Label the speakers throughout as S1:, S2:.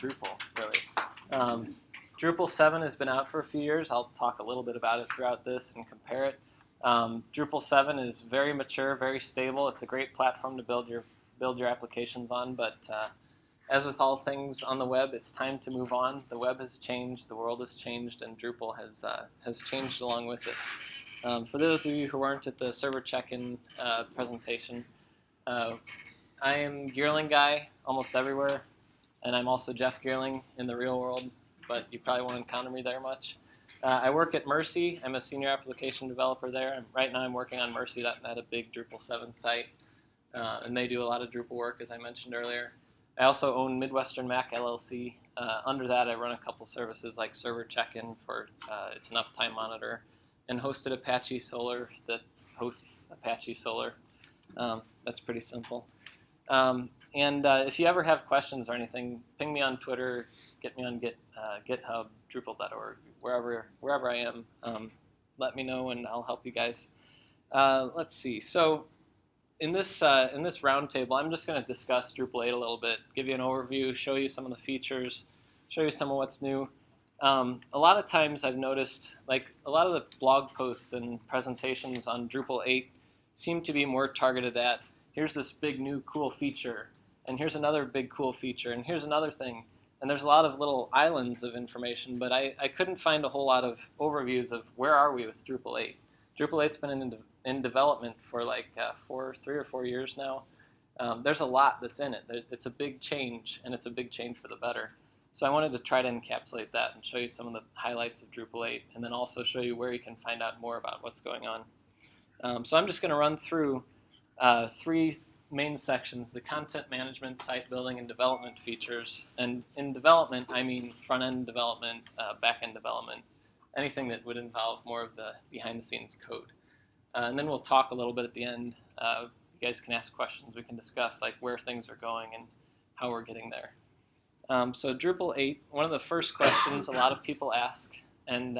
S1: Drupal, really. Drupal 7 has been out for a few years. I'll talk a little bit about it throughout this and compare it. Drupal 7 is very mature, very stable. It's a great platform to build your applications on, but as with all things on the web, it's time to move on. The web has changed, the world has changed, and Drupal has changed along with it. For those of you who weren't at the server check-in presentation, I am Geerling guy almost everywhere, and I'm also Jeff Geerling in the real world, but you probably won't encounter me there much. I work at Mercy. I'm a senior application developer there. Right now I'm working on Mercy.net, a big Drupal 7 site, and they do a lot of Drupal work, as I mentioned earlier. I also own Midwestern Mac LLC. Under that, I run a couple services like Server Check-in for it's an uptime monitor, and hosted Apache Solar that hosts Apache Solar. That's pretty simple. And if you ever have questions or anything, ping me on Twitter, get me on GitHub, Drupal.org, wherever I am. Let me know, and I'll help you guys. Let's see. So in this roundtable, I'm just going to discuss Drupal 8 a little bit, give you an overview, show you some of the features, show you some of what's new. A lot of times I've noticed, like a lot of the blog posts and presentations on Drupal 8 seem to be more targeted at, here's this big new cool feature, and here's another big cool feature, and here's another thing. And there's a lot of little islands of information, but I couldn't find a whole lot of overviews of where are we with Drupal 8. Drupal 8's been in development for like 3 or 4 years now. There's a lot that's in it. It's a big change, and it's a big change for the better. So I wanted to try to encapsulate that and show you some of the highlights of Drupal 8, and then also show you where you can find out more about what's going on. So I'm just going to run through 3 main sections: the content management, site building, and development features. And in development, I mean front-end development, back-end development, anything that would involve more of the behind-the-scenes code. And then we'll talk a little bit at the end. You guys can ask questions. We can discuss like where things are going and how we're getting there. So Drupal 8, one of the first questions a lot of people ask, and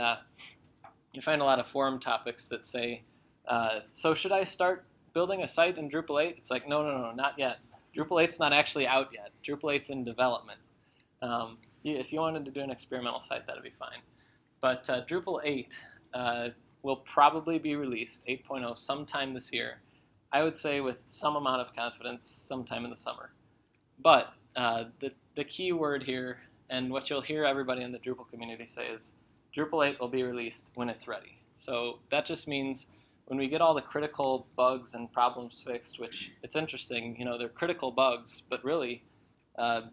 S1: you find a lot of forum topics that say, so should I start building a site in Drupal 8? It's like, no, not yet. Drupal 8's not actually out yet. Drupal 8's in development. If you wanted to do an experimental site, that'd be fine. But Drupal 8 will probably be released, 8.0, sometime this year. I would say with some amount of confidence, sometime in the summer. But the key word here, and what you'll hear everybody in the Drupal community say, is Drupal 8 will be released when it's ready. So that just means when we get all the critical bugs and problems fixed, which it's interesting, they're critical bugs, but really, as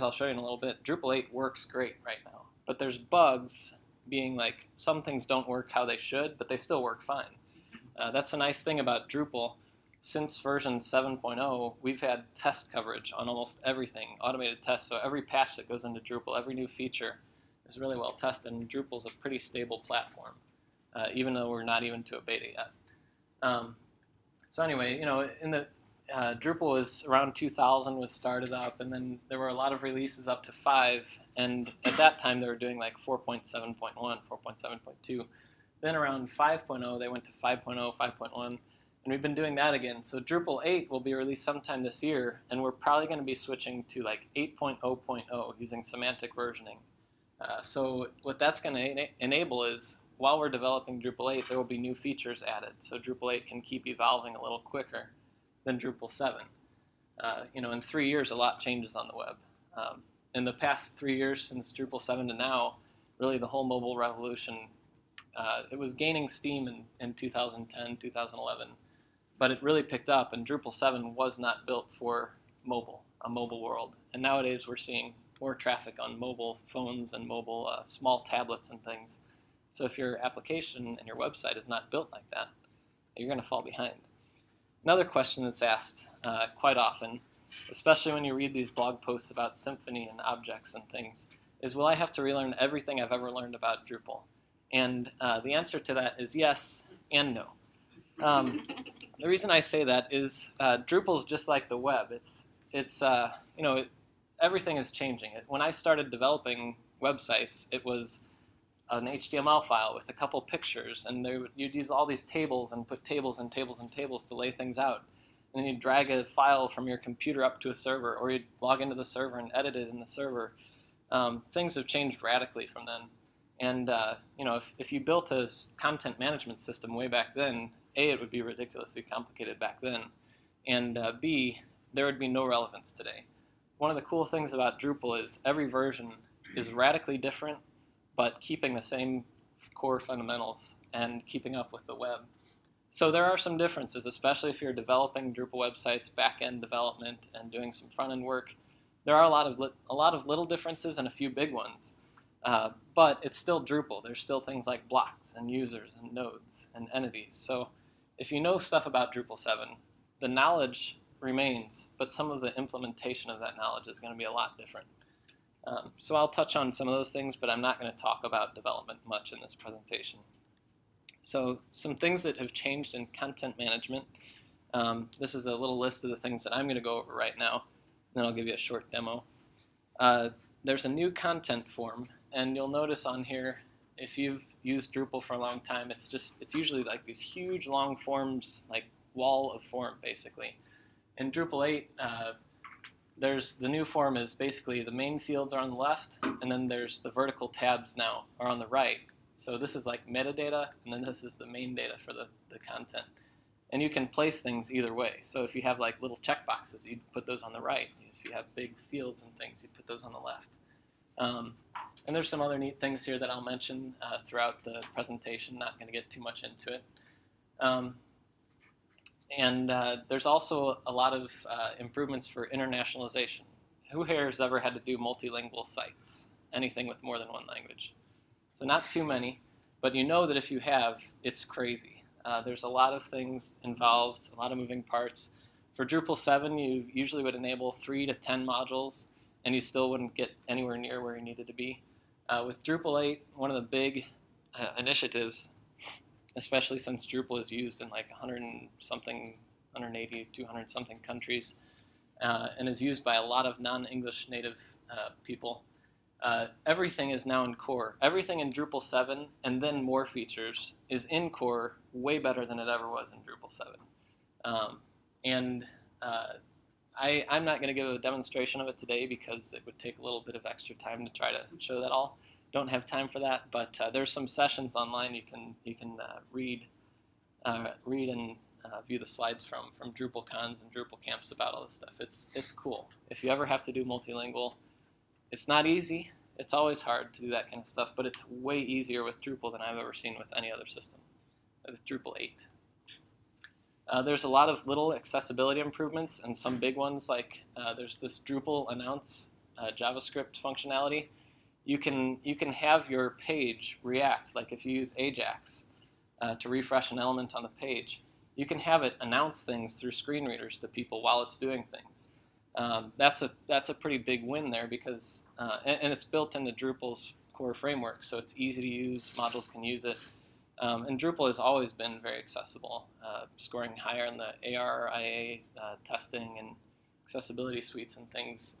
S1: I'll show you in a little bit, Drupal 8 works great right now. But there's bugs being like some things don't work how they should, but they still work fine. That's a nice thing about Drupal. Since version 7.0, we've had test coverage on almost everything, automated tests. So every patch that goes into Drupal, every new feature is really well tested, and Drupal's a pretty stable platform. Even though we're not even to a beta yet. So anyway, in the Drupal was around 2000 was started up, and then there were a lot of releases up to 5, and at that time they were doing like 4.7.1, 4.7.2. Then around 5.0 they went to 5.0, 5.1, and we've been doing that again. So Drupal 8 will be released sometime this year, and we're probably going to be switching to like 8.0.0 using semantic versioning. So what that's going to enable is, while we're developing Drupal 8, there will be new features added, so Drupal 8 can keep evolving a little quicker than Drupal 7. In 3 years, a lot changes on the web. In the past 3 years, since Drupal 7 to now, really the whole mobile revolution, it was gaining steam in 2010, 2011, but it really picked up, and Drupal 7 was not built for a mobile world. And nowadays, we're seeing more traffic on mobile phones and mobile small tablets and things. So if your application and your website is not built like that, you're going to fall behind. Another question that's asked quite often, especially when you read these blog posts about Symfony and objects and things, is will I have to relearn everything I've ever learned about Drupal? And the answer to that is yes and no. The reason I say that is Drupal's just like the web. Everything is changing. When I started developing websites, it was an HTML file with a couple pictures, and you'd use all these tables and put tables and tables and tables to lay things out. and then you drag a file from your computer up to a server, or you log into the server and edit it in the server. Things have changed radically from then. And if you built a content management system way back then, A, it would be ridiculously complicated back then, and B, there would be no relevance today. One of the cool things about Drupal is every version is radically different, but keeping the same core fundamentals and keeping up with the web. So there are some differences, especially if you're developing Drupal websites, back-end development, and doing some front-end work. There are a lot of little differences and a few big ones. But it's still Drupal. There's still things like blocks and users and nodes and entities. So if you know stuff about Drupal 7, the knowledge remains, but some of the implementation of that knowledge is going to be a lot different. So I'll touch on some of those things, but I'm not going to talk about development much in this presentation. So some things that have changed in content management. This is a little list of the things that I'm going to go over right now. Then I'll give you a short demo. There's a new content form, and you'll notice on here, if you've used Drupal for a long time, it's usually like these huge long forms, like wall of form basically. In Drupal 8, there's the new form is basically the main fields are on the left, and then there's the vertical tabs now are on the right. So this is like metadata, and then this is the main data for the content. And you can place things either way. So if you have like little checkboxes, you'd put those on the right. If you have big fields and things, you'd put those on the left. And there's some other neat things here that I'll mention throughout the presentation. Not going to get too much into it. There's also a lot of improvements for internationalization. Who here has ever had to do multilingual sites? Anything with more than one language? So not too many, but you know that if you have, it's crazy. There's a lot of things involved, a lot of moving parts. For Drupal 7, you usually would enable 3 to 10 modules, and you still wouldn't get anywhere near where you needed to be. With Drupal 8, one of the big initiatives, especially since Drupal is used in like 180, 200 something countries, and is used by a lot of non-English native people, everything is now in core. Everything in Drupal 7, and then more features, is in core way better than it ever was in Drupal 7. I'm not going to give a demonstration of it today because it would take a little bit of extra time to try to show that all. Don't have time for that, but there's some sessions online you can read and view the slides from Drupal cons and Drupal camps about all this stuff. It's cool. If you ever have to do multilingual, it's not easy. It's always hard to do that kind of stuff, but it's way easier with Drupal than I've ever seen with any other system, with Drupal 8. There's a lot of little accessibility improvements and some big ones, like there's this Drupal announce JavaScript functionality. You can have your page react, like if you use Ajax to refresh an element on the page, you can have it announce things through screen readers to people while it's doing things. That's a pretty big win there because and it's built into Drupal's core framework, so it's easy to use. Modules can use it. And Drupal has always been very accessible, scoring higher in the ARIA testing and accessibility suites and things.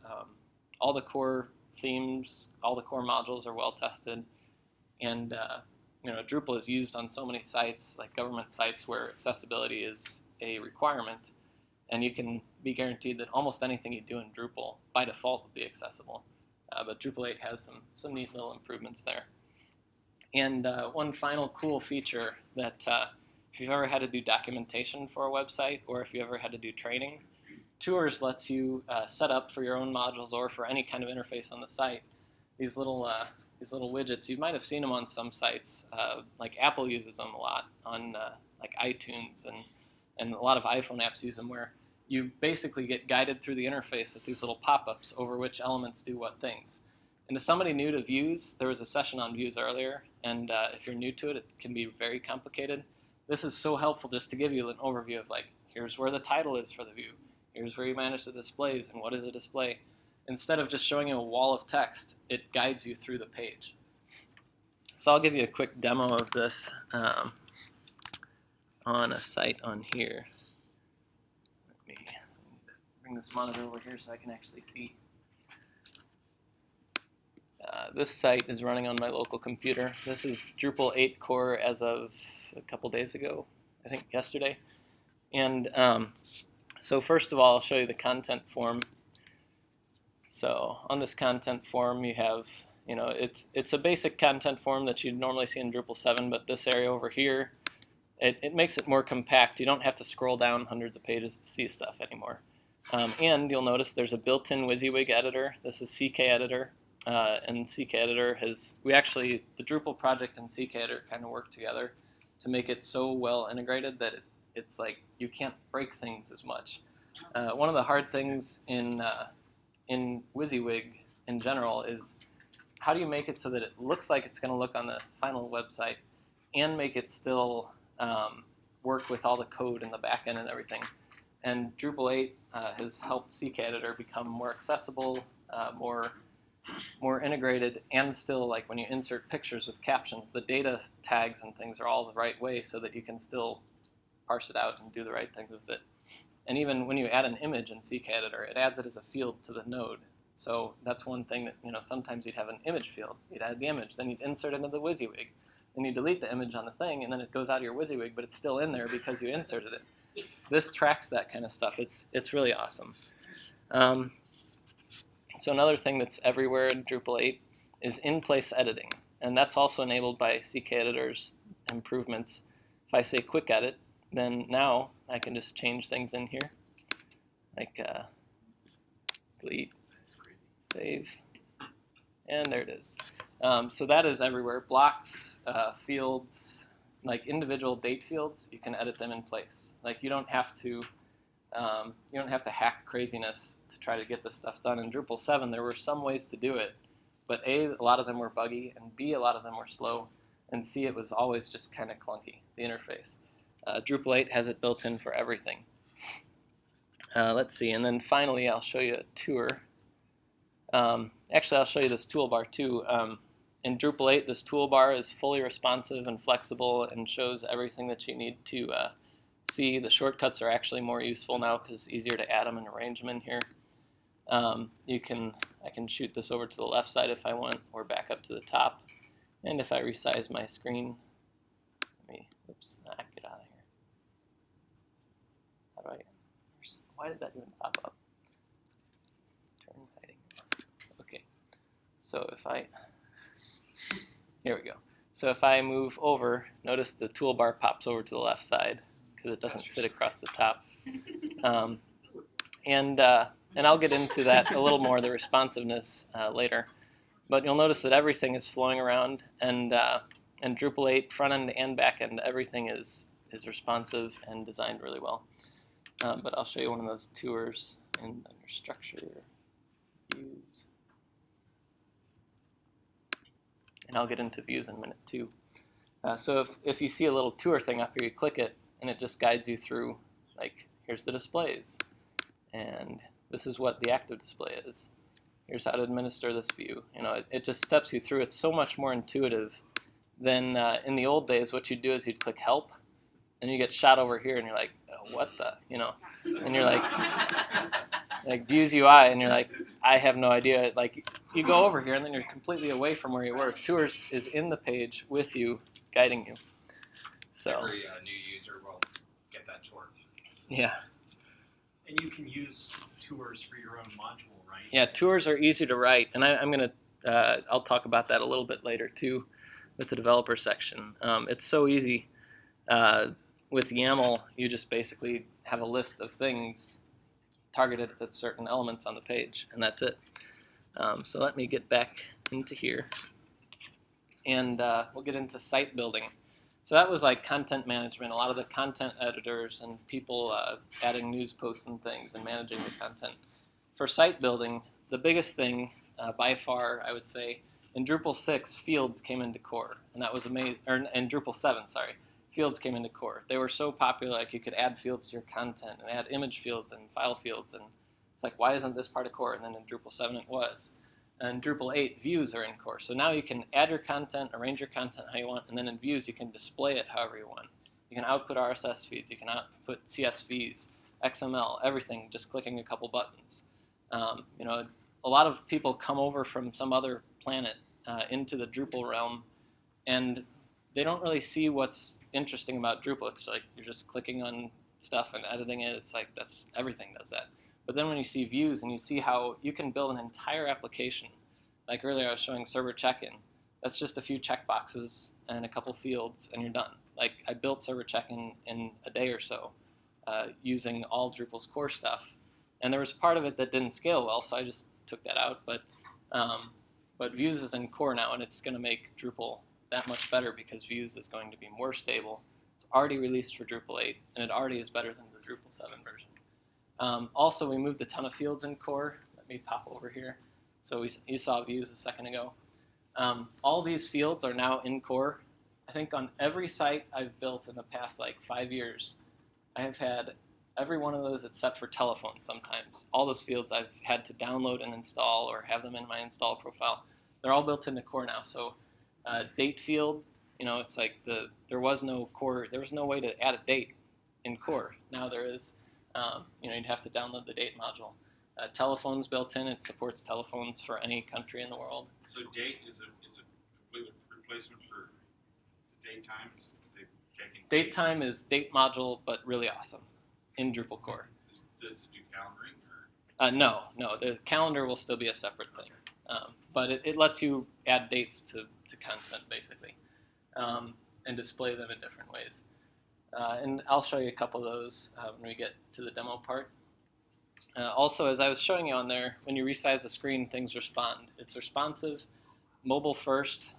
S1: All the core themes, all the core modules are well tested, and Drupal is used on so many sites, like government sites, where accessibility is a requirement, and you can be guaranteed that almost anything you do in Drupal by default will be accessible. But Drupal 8 has some neat little improvements there. And one final cool feature that if you've ever had to do documentation for a website, or if you ever had to do training, Tours lets you set up for your own modules or for any kind of interface on the site these little widgets. You might have seen them on some sites, like Apple uses them a lot on like iTunes, and a lot of iPhone apps use them, where you basically get guided through the interface with these little pop-ups over which elements do what things. And to somebody new to views, there was a session on views earlier, and if you're new to it, it can be very complicated. This is so helpful just to give you an overview of, like, here's where the title is for the view, here's where you manage the displays, and what is a display. Instead of just showing you a wall of text, it guides you through the page. So I'll give you a quick demo of this on a site on here. Let me bring this monitor over here so I can actually see. This site is running on my local computer. This is Drupal 8 core as of a couple days ago, I think yesterday. And So first of all, I'll show you the content form. So on this content form, you have, it's a basic content form that you'd normally see in Drupal 7, but this area over here, it makes it more compact. You don't have to scroll down hundreds of pages to see stuff anymore. And you'll notice there's a built-in WYSIWYG editor. This is CK Editor, and CK Editor the Drupal project and CK Editor kind of work together to make it so well integrated that it's like you can't break things as much. One of the hard things in WYSIWYG in general is how do you make it so that it looks like it's going to look on the final website and make it still work with all the code in the backend and everything. And Drupal 8 has helped CK Editor become more accessible, more integrated, and still, like when you insert pictures with captions, the data tags and things are all the right way so that you can still parse it out and do the right things with it. And even when you add an image in CK Editor, it adds it as a field to the node. So that's one thing that, sometimes you'd have an image field. You'd add the image, then you'd insert it into the WYSIWYG. Then you delete the image on the thing, and then it goes out of your WYSIWYG, but it's still in there because you inserted it. This tracks that kind of stuff. It's really awesome. So another thing that's everywhere in Drupal 8 is in-place editing, and that's also enabled by CK Editor's improvements. If I say quick edit, then now I can just change things in here, like delete, save, and there it is. So that is everywhere. Blocks, fields, like individual date fields, you can edit them in place. Like you don't have to hack craziness to try to get this stuff done. In Drupal 7, there were some ways to do it, but A, a lot of them were buggy, and B, a lot of them were slow, and C, it was always just kind of clunky, the interface. Drupal 8 has it built in for everything. Let's see, and then finally I'll show you a tour. Actually, I'll show you this toolbar too. In Drupal 8, this toolbar is fully responsive and flexible and shows everything that you need to see. The shortcuts are actually more useful now because it's easier to add them and arrange them in here. I can shoot this over to the left side if I want, or back up to the top. And if I resize my screen, get out of here. Why did that even pop up? Turn hiding. Okay, so here we go. So if I move over, notice the toolbar pops over to the left side because it doesn't fit across the top. And I'll get into that a little more, the responsiveness, later. But you'll notice that everything is flowing around, and Drupal 8, front end and back end, everything is responsive and designed really well. But I'll show you one of those tours under structure, views. And I'll get into views in a minute too. So if you see a little tour thing up here, you click it, and it just guides you through, like, here's the displays. And this is what the active display is. Here's how to administer this view. It just steps you through. It's so much more intuitive than in the old days. What you'd do is you'd click help, and you get shot over here, and you're like, oh, what the, and you're like views UI, and you're like, I have no idea. Like, you go over here, and then you're completely away from where you were. Tours is in the page with you, guiding you. So
S2: every new user will get that tour.
S1: Yeah.
S3: And you can use tours for your own module, right?
S1: Yeah, tours are easy to write, and I'll talk about that a little bit later too, with the developer section. It's so easy. With YAML, you just basically have a list of things targeted at certain elements on the page, and that's it. So let me get back into here, and we'll get into site building. So that was like content management, a lot of the content editors and people adding news posts and things and managing the content. For site building, the biggest thing by far, I would say, in Drupal 6, fields came into core, and that was amazing. Or in Drupal 7, sorry, fields came into core. They were so popular, like you could add fields to your content and add image fields and file fields, and it's like, why isn't this part of core? And then in Drupal 7 it was. And Drupal 8, views are in core. So now you can add your content, arrange your content how you want, and then in views you can display it however you want. You can output RSS feeds, you can output CSVs, XML, everything, just clicking a couple buttons. A lot of people come over from some other planet into the Drupal realm, and they don't really see what's interesting about Drupal. It's like you're just clicking on stuff and editing it, it's like everything does that. But then when you see views and you see how you can build an entire application, like earlier I was showing server check-in, that's just a few checkboxes and a couple fields and you're done. Like I built server check-in in a day or so using all Drupal's core stuff. And there was part of it that didn't scale well, so I just took that out. But Views is in core now, and it's going to make Drupal that much better because Views is going to be more stable. It's already released for Drupal 8, and it already is better than the Drupal 7 version. Also, we moved a ton of fields in core. Let me pop over here. So you saw Views a second ago. All these fields are now in core. I think on every site I've built in the past 5 years, I have had every one of those except for telephone sometimes. All those fields I've had to download and install or have them in my install profile. They're all built into core now. So date field, it's like there was no core, there was no way to add a date in core. Now there is. You'd have to download the date module. Telephone's built in. It supports telephones for any country in the world.
S4: So date is a complete replacement for the date time?
S1: Date time is date module, but really awesome in Drupal core.
S4: Does it do calendaring? Or?
S1: No. The calendar will still be a separate thing. But it lets you add dates to content, basically, and display them in different ways. And I'll show you a couple of those when we get to the demo part. Also, as I was showing you on there, when you resize the screen, things respond. It's responsive, mobile first.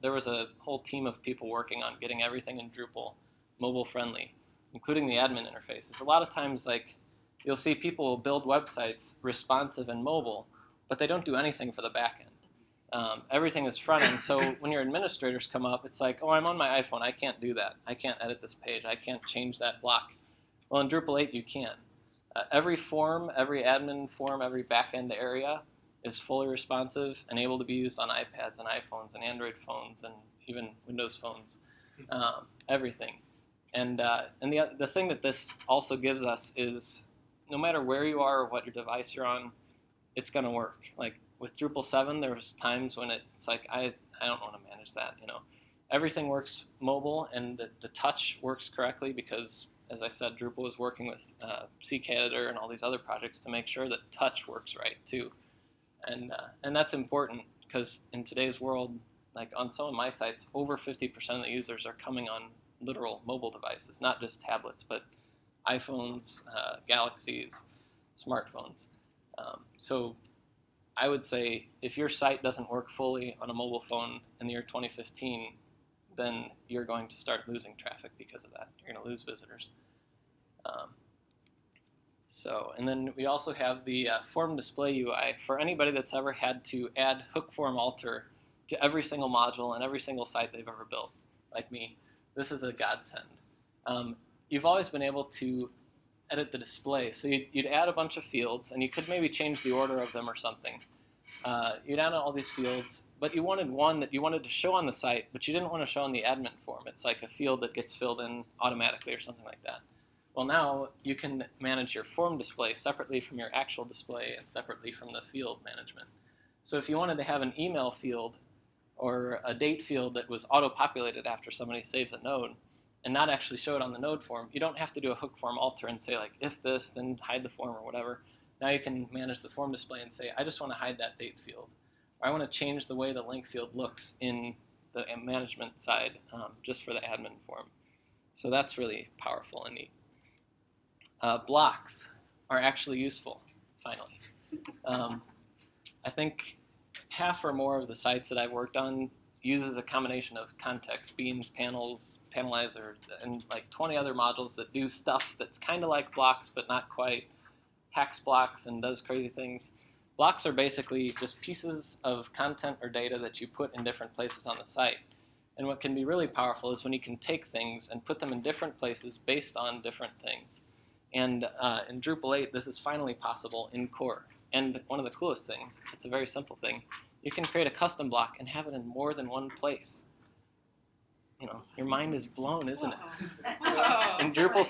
S1: There was a whole team of people working on getting everything in Drupal mobile friendly, including the admin interfaces. A lot of times, you'll see people build websites responsive and mobile, but they don't do anything for the back end. Everything is front end, so when your administrators come up, it's like, oh, I'm on my iPhone, I can't do that. I can't edit this page, I can't change that block. Well, in Drupal 8, you can. Every form, every admin form, every back end area is fully responsive and able to be used on iPads and iPhones and Android phones and even Windows phones, everything. And the thing that this also gives us is no matter where you are or what your device you're on, it's going to work. Like with Drupal 7, there was times when it's like, I don't want to manage that. Everything works mobile and the touch works correctly because, as I said, Drupal was working with CK Editor and all these other projects to make sure that touch works right too. And that's important because in today's world, like on some of my sites, over 50% of the users are coming on literal mobile devices, not just tablets, but iPhones, Galaxies, smartphones. So I would say if your site doesn't work fully on a mobile phone in the year 2015, then you're going to start losing traffic because of that. You're going to lose visitors. And then we also have the form display UI for anybody that's ever had to add hook form alter to every single module and every single site they've ever built, like me. This is a godsend. You've always been able to edit the display. So you'd add a bunch of fields, and you could maybe change the order of them or something. You'd add all these fields, but you wanted one that you wanted to show on the site, but you didn't want to show on the admin form. It's like a field that gets filled in automatically or something like that. Well, now you can manage your form display separately from your actual display and separately from the field management. So if you wanted to have an email field or a date field that was auto-populated after somebody saves a node and not actually show it on the node form, you don't have to do a hook form alter and say, like, if this, then hide the form or whatever. Now you can manage the form display and say, I just want to hide that date field. Or I want to change the way the link field looks in the management side just for the admin form. So that's really powerful and neat. Blocks are actually useful, finally. I think half or more of the sites that I've worked on uses a combination of context, beans, panels, panelizer, and like 20 other modules that do stuff that's kind of like blocks, but not quite, hacks blocks and does crazy things. Blocks are basically just pieces of content or data that you put in different places on the site. And what can be really powerful is when you can take things and put them in different places based on different things. And in Drupal 8, this is finally possible in core. And one of the coolest things, it's a very simple thing, you can create a custom block and have it in more than one place. Your mind is blown, isn't it? In Drupal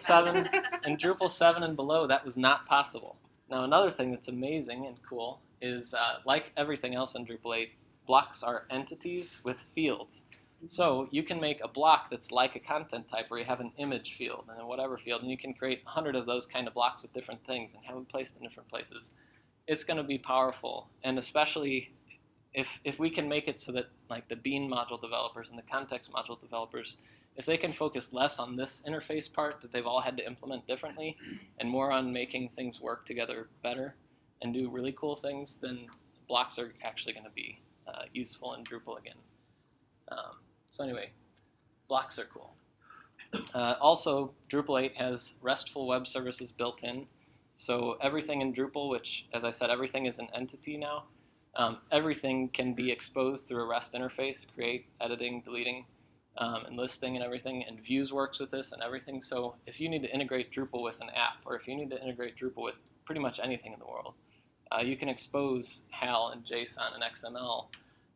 S1: 7 and below, that was not possible. Now, another thing that's amazing and cool is, like everything else in Drupal 8, blocks are entities with fields. So you can make a block that's like a content type where you have an image field and a whatever field, and you can create 100 of those kind of blocks with different things and have them placed in different places. It's going to be powerful, and especially if we can make it so that like the Bean module developers and the context module developers, if they can focus less on this interface part that they've all had to implement differently and more on making things work together better and do really cool things, then blocks are actually going to be useful in Drupal again. So anyway, blocks are cool. Also, Drupal 8 has RESTful web services built in. So everything in Drupal, which, as I said, everything is an entity now, everything can be exposed through a REST interface, create, editing, deleting, and listing and everything, and Views works with this and everything. So if you need to integrate Drupal with an app, or if you need to integrate Drupal with pretty much anything in the world, you can expose HAL and JSON and XML,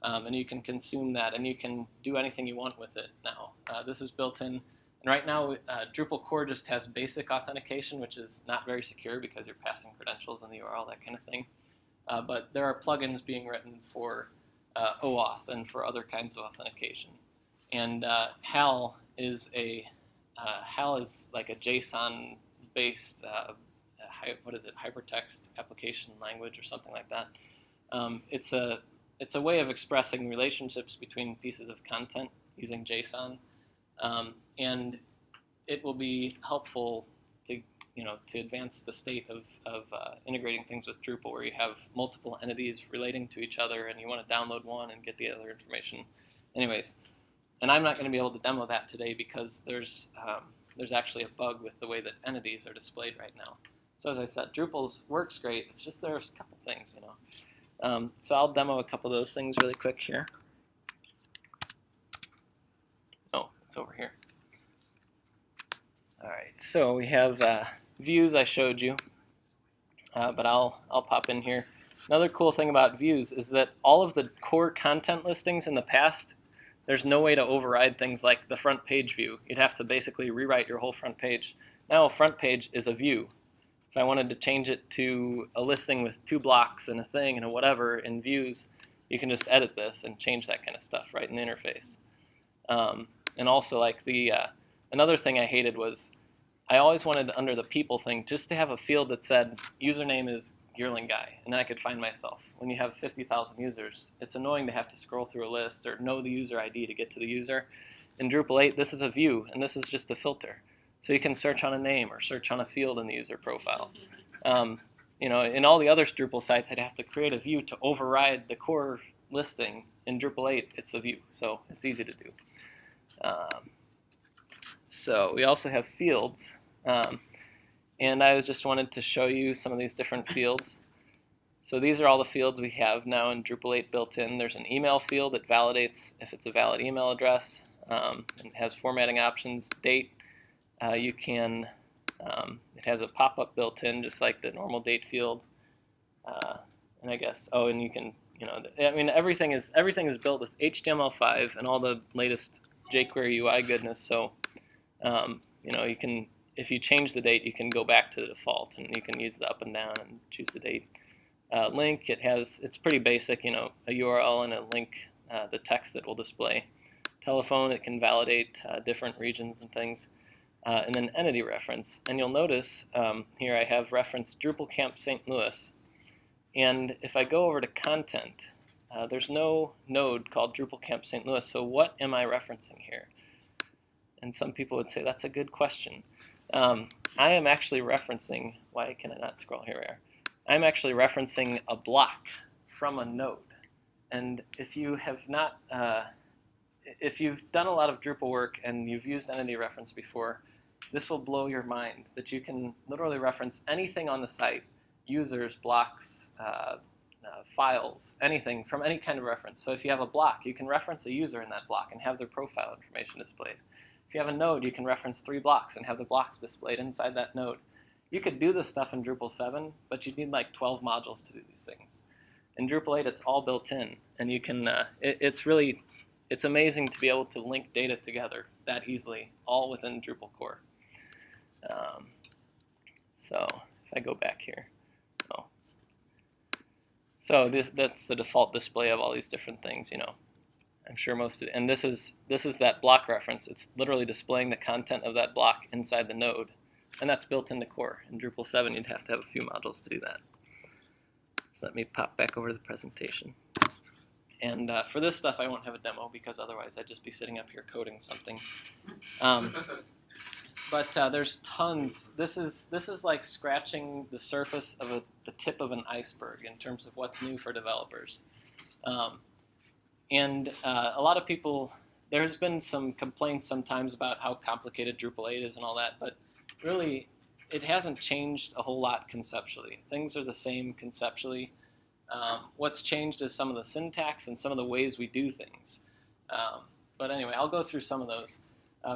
S1: and you can consume that, and you can do anything you want with it now. This is built in. And right now, Drupal Core just has basic authentication, which is not very secure because you're passing credentials in the URL, that kind of thing. But there are plugins being written for OAuth and for other kinds of authentication. And HAL is like a JSON-based hypertext application language or something like that. It's a way of expressing relationships between pieces of content using JSON. And it will be helpful to advance the state of integrating things with Drupal, where you have multiple entities relating to each other, and you want to download one and get the other information. Anyways, and I'm not going to be able to demo that today because there's actually a bug with the way that entities are displayed right now. So as I said, Drupal's works great. It's just there's a couple things, So I'll demo a couple of those things really quick here. Oh, it's over here. All right, so we have views I showed you, but I'll pop in here. Another cool thing about views is that all of the core content listings in the past, there's no way to override things like the front page view. You'd have to basically rewrite your whole front page. Now a front page is a view. If I wanted to change it to a listing with 2 blocks and a thing and a whatever in views, you can just edit this and change that kind of stuff right in the interface. And also, like another thing I hated was I always wanted, under the people thing, just to have a field that said username is Geerling guy, and then I could find myself. When you have 50,000 users, it's annoying to have to scroll through a list or know the user ID to get to the user. In Drupal 8, this is a view, and this is just a filter. So you can search on a name or search on a field in the user profile. In all the other Drupal sites, I'd have to create a view to override the core listing. In Drupal 8, it's a view, so it's easy to do. So we also have fields, and I just wanted to show you some of these different fields. So these are all the fields we have now in Drupal 8 built in. There's an email field that validates if it's a valid email address. It has formatting options, date. It has a pop-up built in, just like the normal date field. And I guess, and you can, everything is built with HTML5 and all the latest jQuery UI goodness. So, you can, if you change the date, you can go back to the default, and you can use the up and down and choose the date. Link, it's pretty basic, a URL and a link, the text that will display. Telephone, it can validate different regions and things. And then entity reference. And you'll notice here I have referenced Drupal Camp St. Louis. And if I go over to content, there's no node called Drupal Camp St. Louis, so what am I referencing here? And some people would say that's a good question. I am actually referencing, why can I not scroll here? We are. I'm actually referencing a block from a node. And if you have not, if you've done a lot of Drupal work and you've used entity reference before, this will blow your mind that you can literally reference anything on the site, users, blocks, files, anything from any kind of reference. So if you have a block, you can reference a user in that block and have their profile information displayed. If you have a node, you can reference 3 blocks and have the blocks displayed inside that node. You could do this stuff in Drupal 7, but you'd need like 12 modules to do these things. In Drupal 8, it's all built in, and you can. It's amazing to be able to link data together that easily, all within Drupal Core. So if I go back here, so that's the default display of all these different things, I'm sure most of, and this is that block reference. It's literally displaying the content of that block inside the node, and that's built into Core. In Drupal 7, you'd have to have a few modules to do that. So let me pop back over to the presentation. And for this stuff, I won't have a demo because otherwise I'd just be sitting up here coding something. But there's tons. This is like scratching the surface of the tip of an iceberg in terms of what's new for developers. And a lot of people, there's been some complaints sometimes about how complicated Drupal 8 is and all that, but really it hasn't changed a whole lot conceptually. Things are the same conceptually. What's changed is some of the syntax and some of the ways we do things. But anyway, I'll go through some of those.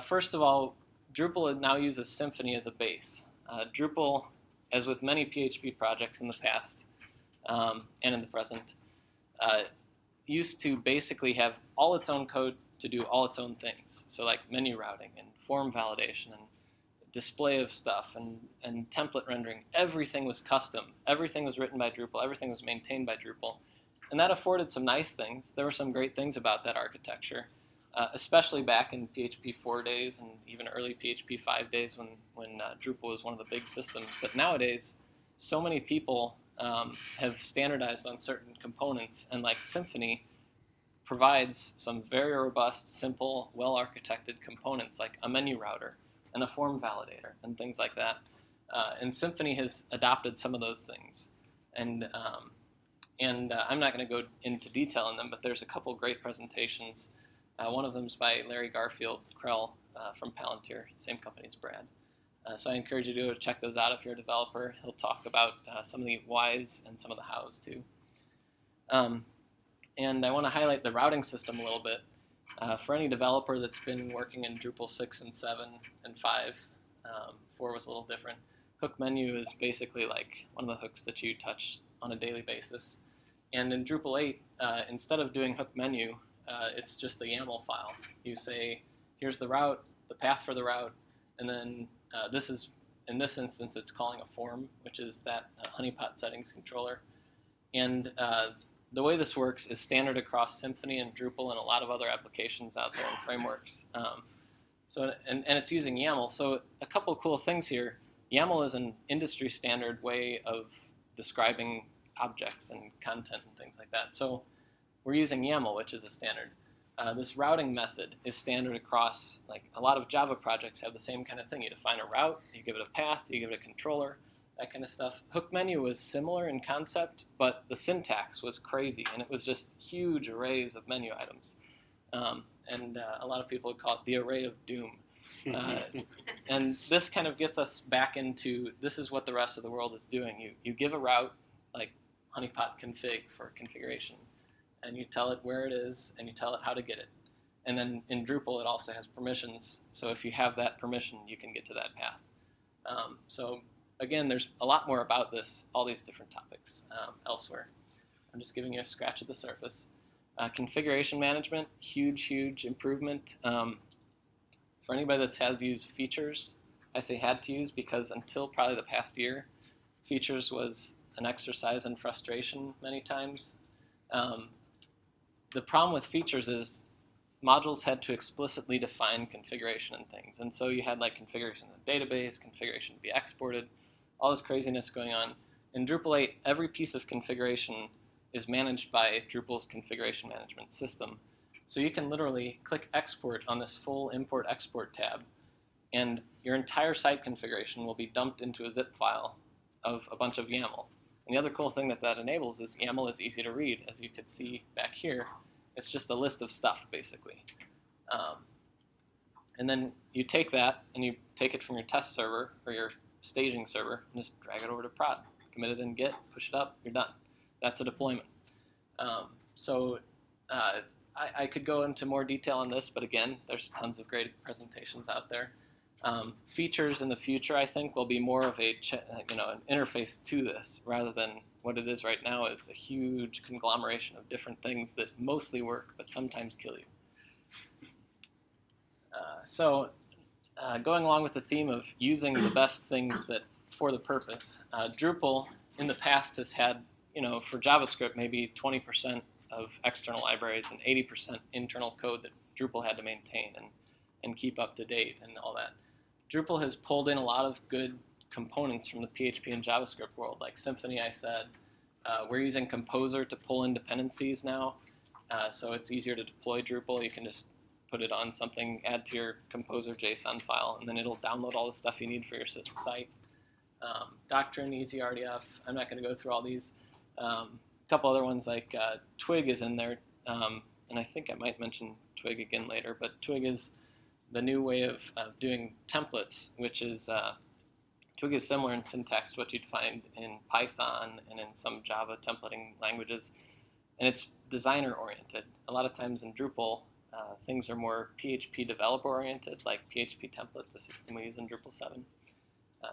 S1: First of all, Drupal now uses Symfony as a base. Drupal, as with many PHP projects in the past and in the present, used to basically have all its own code to do all its own things. So like menu routing and form validation and display of stuff and template rendering. Everything was custom. Everything was written by Drupal. Everything was maintained by Drupal. And that afforded some nice things. There were some great things about that architecture, especially back in PHP 4 days and even early PHP 5 days when Drupal was one of the big systems. But nowadays, so many people have standardized on certain components, and like Symfony provides some very robust, simple, well-architected components like a menu router and a form validator and things like that. And Symfony has adopted some of those things. And I'm not going to go into detail on them, but there's a couple great presentations. One of them is by Larry Garfield Krell from Palantir, same company as Brad. So I encourage you to go check those out if you're a developer. He'll talk about some of the whys and some of the hows too. And I want to highlight the routing system a little bit. For any developer that's been working in Drupal 6 and 7 and 5, 4 was a little different. Hook menu is basically like one of the hooks that you touch on a daily basis. And in Drupal 8, instead of doing hook menu, it's just the YAML file. You say, here's the route, the path for the route, and then this is, in this instance, it's calling a form, which is that honeypot settings controller. And the way this works is standard across Symfony and Drupal and a lot of other applications out there and frameworks. And it's using YAML. So a couple of cool things here. YAML is an industry standard way of describing objects and content and things like that. So we're using YAML, which is a standard. This routing method is standard across, like a lot of Java projects have the same kind of thing. You define a route, you give it a path, you give it a controller, that kind of stuff. Hook menu was similar in concept, but the syntax was crazy, and it was just huge arrays of menu items. And a lot of people would call it the array of doom. And this kind of gets us back into, this is what the rest of the world is doing. You give a route, like honeypot config for configuration, and you tell it where it is, and you tell it how to get it. And then in Drupal, it also has permissions. So if you have that permission, you can get to that path. So again, there's a lot more about this, all these different topics elsewhere. I'm just giving you a scratch at the surface. Configuration management, huge improvement. For anybody that's had to use features, I say had to use because until probably the past year, features was an exercise in frustration many times. The problem with features is modules had to explicitly define configuration and things. And so you had like configuration in the database, configuration to be exported, all this craziness going on. In Drupal 8, every piece of configuration is managed by Drupal's configuration management system. So you can literally click export on this full import-export tab, and your entire site configuration will be dumped into a zip file of a bunch of YAML. And the other cool thing that enables is YAML is easy to read. As you could see back here, it's just a list of stuff, basically. And then you take that, and you take it from your test server, or your staging server, and just drag it over to prod. Commit it in Git, push it up, you're done. That's a deployment. I could go into more detail on this, but again, there's tons of great presentations out there. Features in the future, I think, will be more of an interface to this, rather than what it is right now is a huge conglomeration of different things that mostly work, but sometimes kill you. Going along with the theme of using the best things that for the purpose, Drupal in the past has had, for JavaScript, maybe 20% of external libraries and 80% internal code that Drupal had to maintain and keep up to date and all that. Drupal has pulled in a lot of good components from the PHP and JavaScript world, like Symfony, I said. We're using Composer to pull in dependencies now, so it's easier to deploy Drupal. You can just put it on something, add to your Composer JSON file, and then it'll download all the stuff you need for your site. Doctrine, Easy RDF, I'm not going to go through all these. A couple other ones like Twig is in there, and I think I might mention Twig again later, but Twig is the new way of doing templates, which is, Twig is similar in syntax to what you'd find in Python and in some Java templating languages, and it's designer-oriented. A lot of times in Drupal, things are more PHP developer-oriented, like PHP template, the system we use in Drupal 7.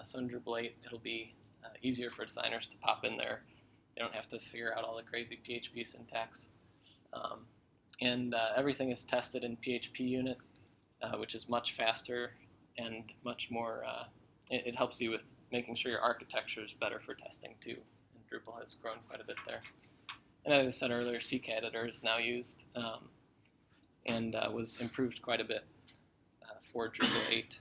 S1: So in Drupal 8, it'll be easier for designers to pop in there. They don't have to figure out all the crazy PHP syntax. And everything is tested in PHP unit, which is much faster and much more, it helps you with making sure your architecture is better for testing too. And Drupal has grown quite a bit there. And as I said earlier, CK Editor is now used and was improved quite a bit for Drupal 8.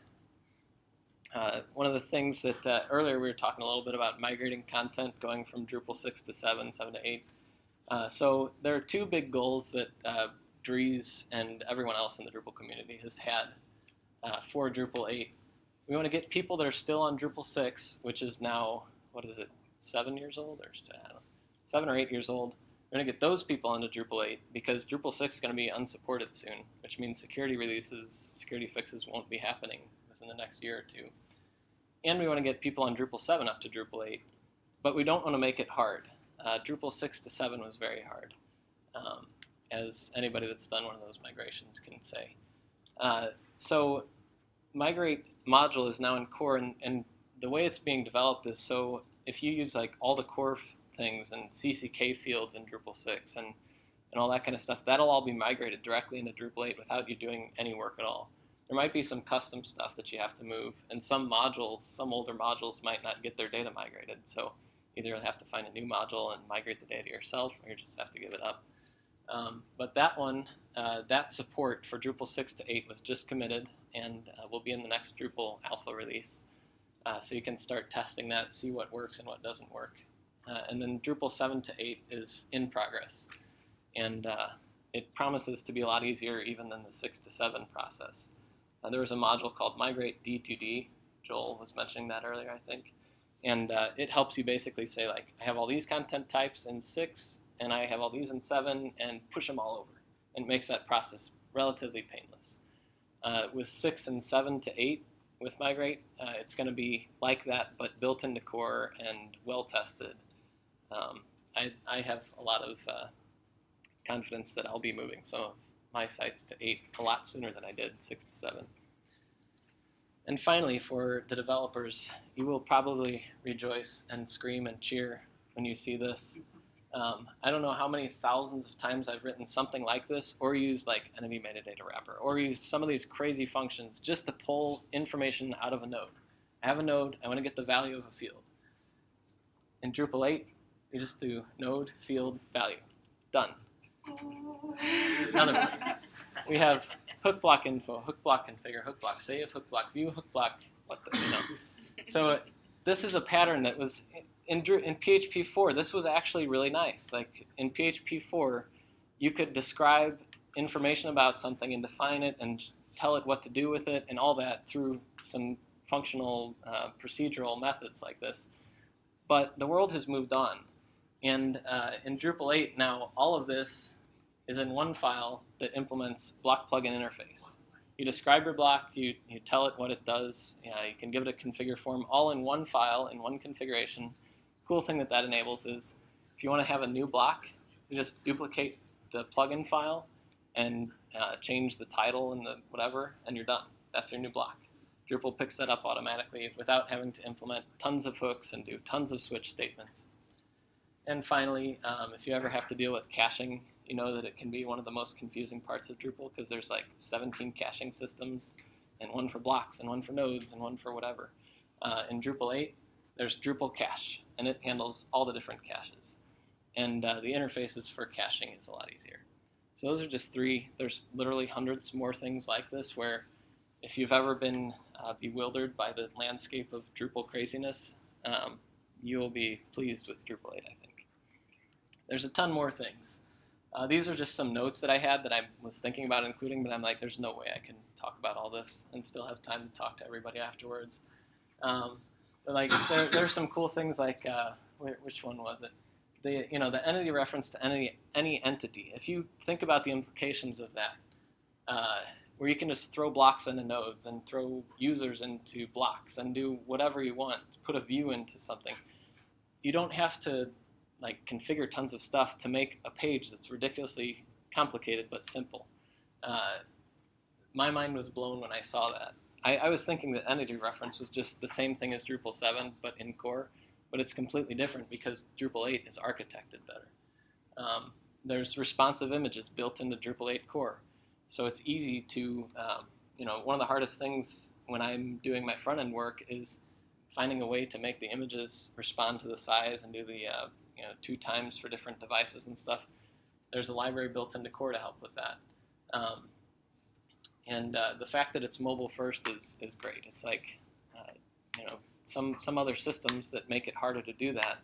S1: One of the things that earlier we were talking a little bit about migrating content going from Drupal 6 to 7, 7 to 8. So there are two big goals that Dries and everyone else in the Drupal community has had for Drupal 8. We want to get people that are still on Drupal 6, which is now, 7 years old? Or I don't know, 7 or 8 years old. We're going to get those people into Drupal 8 because Drupal 6 is going to be unsupported soon, which means security releases, security fixes won't be happening within the next year or two. And we want to get people on Drupal 7 up to Drupal 8, but we don't want to make it hard. Drupal 6 to 7 was very hard, as anybody that's done one of those migrations can say. So Migrate module is now in core, and the way it's being developed is so if you use like all the core things and CCK fields in Drupal 6 and all that kind of stuff, that'll all be migrated directly into Drupal 8 without you doing any work at all. There might be some custom stuff that you have to move, and some modules, some older modules might not get their data migrated, so either you'll have to find a new module and migrate the data yourself, or you just have to give it up. But that one, that support for Drupal 6 to 8 was just committed, and will be in the next Drupal alpha release. So you can start testing that, see what works and what doesn't work. And then Drupal 7 to 8 is in progress, and it promises to be a lot easier even than the 6 to 7 process. There was a module called Migrate D2D. Joel was mentioning that earlier, I think. And it helps you basically say, like, I have all these content types in 6, and I have all these in 7, and push them all over. And it makes that process relatively painless. With 6 and 7 to 8 with Migrate, it's going to be like that, but built into core and well-tested. I have a lot of confidence that I'll be moving some of my sites to 8 a lot sooner than I did 6 to 7. And finally, for the developers, you will probably rejoice and scream and cheer when you see this. I don't know how many thousands of times I've written something like this, or used like entity metadata wrapper, or used some of these crazy functions just to pull information out of a node. I have a node, I want to get the value of a field. In Drupal 8, you just do node, field, value. Done. Another one. We have hook block info, hook block configure, hook block save, hook block view, hook block So this is a pattern that was in PHP 4. This was actually really nice. Like in PHP 4, you could describe information about something and define it and tell it what to do with it and all that through some functional procedural methods like this. But the world has moved on. And in Drupal 8 now, all of this is in one file that implements block plugin interface. You describe your block, you tell it what it does, you can give it a configure form, all in one file, in one configuration. Cool thing that enables is if you want to have a new block, you just duplicate the plugin file and change the title and the whatever, and you're done. That's your new block. Drupal picks that up automatically without having to implement tons of hooks and do tons of switch statements. And finally, if you ever have to deal with caching, you know that it can be one of the most confusing parts of Drupal because there's like 17 caching systems, and one for blocks, and one for nodes, and one for whatever. In Drupal 8, there's Drupal Cache, and it handles all the different caches. and the interfaces for caching is a lot easier. So those are just three. There's literally hundreds more things like this where if you've ever been bewildered by the landscape of Drupal craziness, you will be pleased with Drupal 8, I think. There's a ton more things. These are just some notes that I had that I was thinking about including, but I'm like, there's no way I can talk about all this and still have time to talk to everybody afterwards. But like, there's some cool things like, which one was it? The entity reference to any entity. If you think about the implications of that, where you can just throw blocks into nodes and throw users into blocks and do whatever you want, put a view into something. You don't have to like configure tons of stuff to make a page that's ridiculously complicated but simple. My mind was blown when I saw that. I was thinking that entity reference was just the same thing as Drupal 7 but in core, but it's completely different because Drupal 8 is architected better. There's responsive images built into Drupal 8 core, so it's easy to, one of the hardest things when I'm doing my front-end work is finding a way to make the images respond to the size and do the 2 times for different devices and stuff. There's a library built into core to help with that. And the fact that it's mobile first is great. It's like, some other systems that make it harder to do that.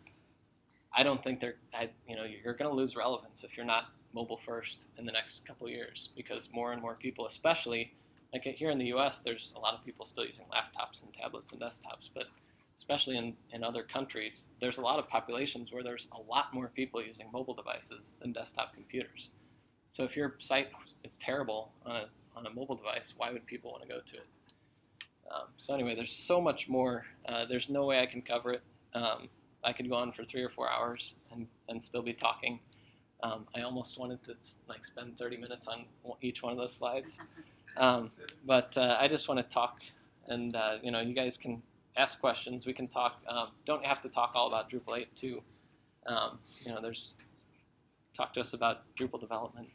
S1: I don't think you're going to lose relevance if you're not mobile first in the next couple of years, because more and more people, especially like here in the US, there's a lot of people still using laptops and tablets and desktops, but especially in other countries, there's a lot of populations where there's a lot more people using mobile devices than desktop computers. So if your site is terrible on a mobile device, why would people want to go to it? So anyway, there's so much more. There's no way I can cover it. I could go on for 3 or 4 hours and still be talking. I almost wanted to spend 30 minutes on each one of those slides. But I just want to talk, and you guys can ask questions. We can talk. Don't have to talk all about Drupal 8 too. Talk to us about Drupal development.